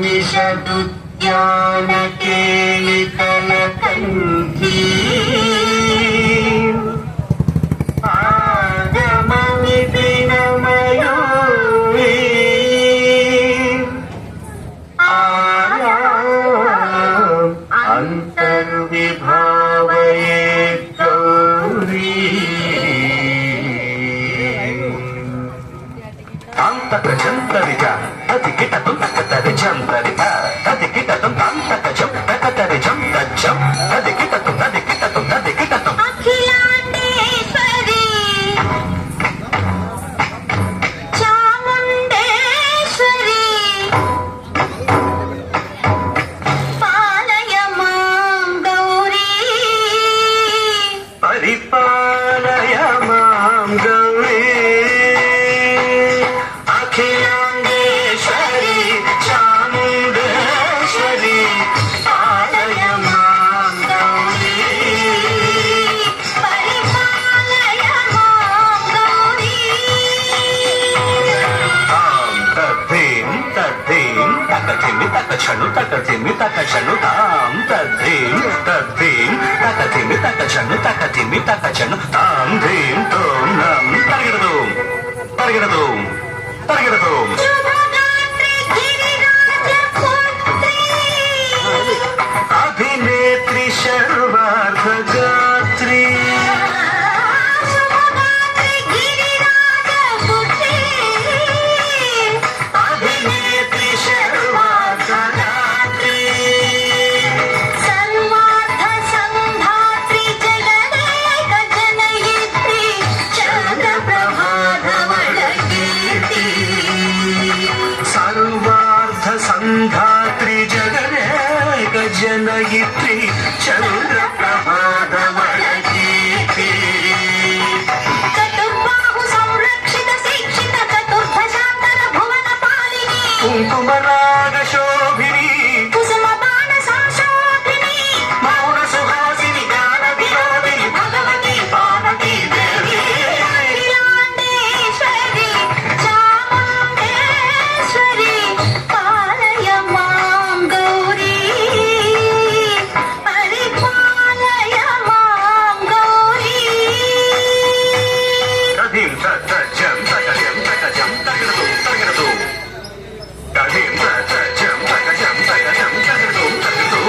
निषदुद्यानकेलिकलकण्ठी आगमनिदिनमयूरी अन्तर्विभावये गौरी तान्तकजन्तरिजा अतिकिटतुं तकतरिजन्तरिजा अतिकिटतुं तान्तकजं तकतरिजं तज्जं अतिकिटतुं अतिकिटतुं अतिकिटतुं अखिलाण्डेश्वरी चामुण्डेश्वरी पालय मां गौरी परिपालय मां गौरी अखिलाण्डेश्वरी चामुण्डेश्वरी पालय मां गौरी परिपालय मां गौरी तद्धीं तद्धीं तकथिमि तकछनु तकथिमि तकछनु तां तद्धीं तद्धीं तकथिमि तकछनु तकथिमि तकछनु तां धीं तों नं तर्गिडदूं तर्गिडदूं तर्गिडदूं शुभगात्री गिरिराजपुत्री अभिनेत्री सर्वार्थगात्री शुभगात्री गिरिराजपुत्री अभिनेत्री सर्वार्थगात्री सर्वार्थ संधात्री जगदेक जनयित्री चन्द्रप्रभाधवलकीर्ति सर्वार्थ संधात्री जगदेक जनयित्री चन्द्रप्रभाधवलकीर्ति चतुर्बाहु संरक्षित शिक्षित चतुर्भुजान्तर भुवन पालिनी कुङ्कुमराग शोभिनी कुसुम बाण संशोभिनी मौन सुहासिनी गान विनोदिनी भगवती पार्वती देवी अखिलाण्डेश्वरी चामुण्डेश्वरी पालय मां गौरी परिपालय मां गौरी तधिं तजं तकजं तकजं तकजं तकजं तधिं तजं तकजं तकजं तकजं तकजं तकधिं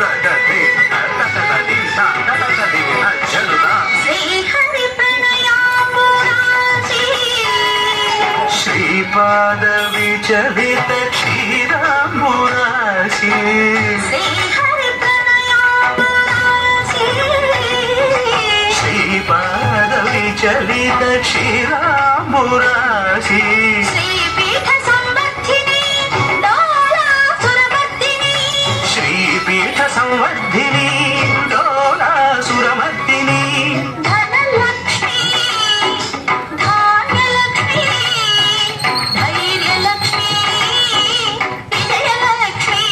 तकधिं तकधिं तकधिं अजलुदा श्रीहरि प्रणयाम्बुरासी श्रीपाद विचलित क्षीराम्बुराशि श्रीहरि प्रणयाम्बुरासी श्रीपाद विचलित क्षीराम्बुराशि श्रीपीठ संवर्धिनी डोलासुरमर्दिनी श्रीपीठ संवर्धिनी डोलासुरमर्दिनी धनलक्ष्मी धान्यलक्ष्मी धैर्यलक्ष्मी विजयलक्ष्मी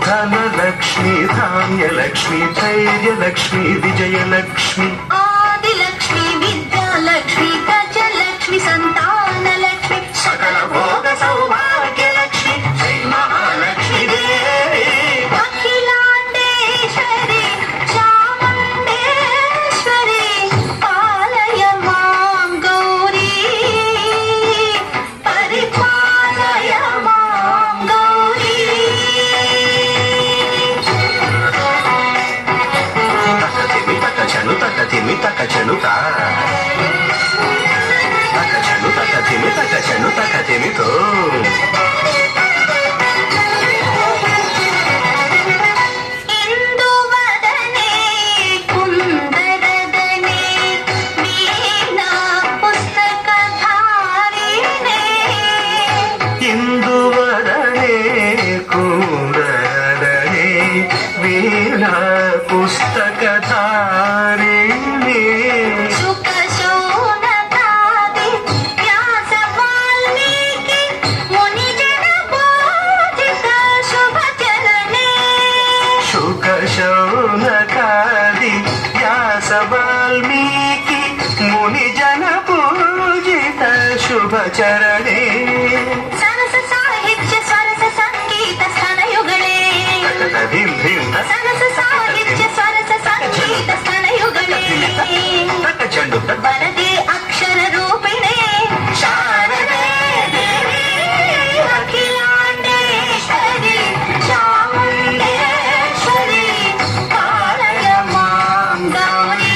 धनलक्ष्मी धान्यलक्ष्मी धैर्यलक्ष्मी विजयलक्ष्मी आदिलक्ष्मी विद्यालक्ष्मी गजलक्ष्मी संतानलक्ष्मी सकल भोग सौभाग्यलक्ष्मी श्री महालक्ष्मी देवी अखिलाण्डेश्वरी चामुण्डेश्वरी पालय मां गौरी परिपालय मां गौरी तकथिमि तकछनु तकथिमि तकछनु ता तकछनु तकथिमि तकछनु तकथिमि तो इंदुवदने कुंदरदने वीणा पुस्तकधारिणे इंदुवदने कुंदरदने वीणा पुस्तकधारिणी सुखशोनकादि व्यास वाल्मीकि मुनिजन बोधित शुभचरणे शुकशौनकादि व्यास वाल्मीकि मुनिजन पूजित शुभचरणे ಧೀಂ ಧೀಂ ತ ಸರಸ ಸಾಹಿತ್ಯ ಸರಸ ಸಂಗೀತ ಸ್ತನಯುಗಳೇ ತಕ್ಕ ಚೆಂಡು ತ ವರದಿ ಅಕ್ಷರ ರೂಪಿಣೆ ಶಾರದೆ ದೇವಿ ಅಖಿಲಾಂಡೇಶ್ವರಿ ಚಾಮುಂಡೇಶ್ವರಿ ಪಾಲಯ ಮಾಂ ಗೌರಿ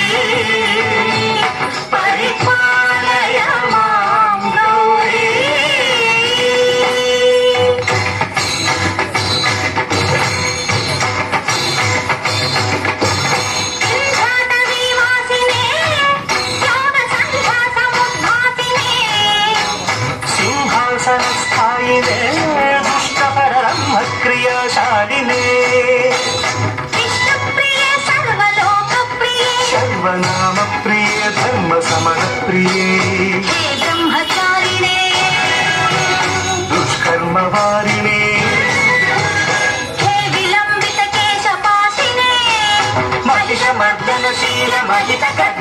ಪರಿಪಾಲಯ ಮಾಂ ಗೌರಿ ಸಿಂಹಾಸನಿವಾಸಿನೇ ಯೋಗ ಸಂಘಾಸ ಮುದ್ಭಾಸಿನೇ ಸಿಂಹಾಸನ ಸ್ಥಾಯಿನೇ ದುಷ್ಟಪರಬ್ರಹ್ಮ ಕ್ರಿಯಾಶಾಲಿನೇ ವಿಷ್ಣುಪ್ರಿಯೆ ಸರ್ವಲೋಕಪ್ರಿಯೆ ಸರ್ವನಾಮ ಪ್ರಿಯ ಧರ್ಮ ಸಮನ ಪ್ರಿಯೇ ಹೇ ಬ್ರಹ್ಮಚಾರಿಣೇ ದುಷ್ಕರ್ಮ ವಾರಿಣೇ ಹೇ ವಿಲಂಬಿತ ಕೇಶಪಾಶಿನೇ ಮಹಿಷ ಮರ್ದನಶೀಲ ಮಹಿತ ಖಡ್ಗ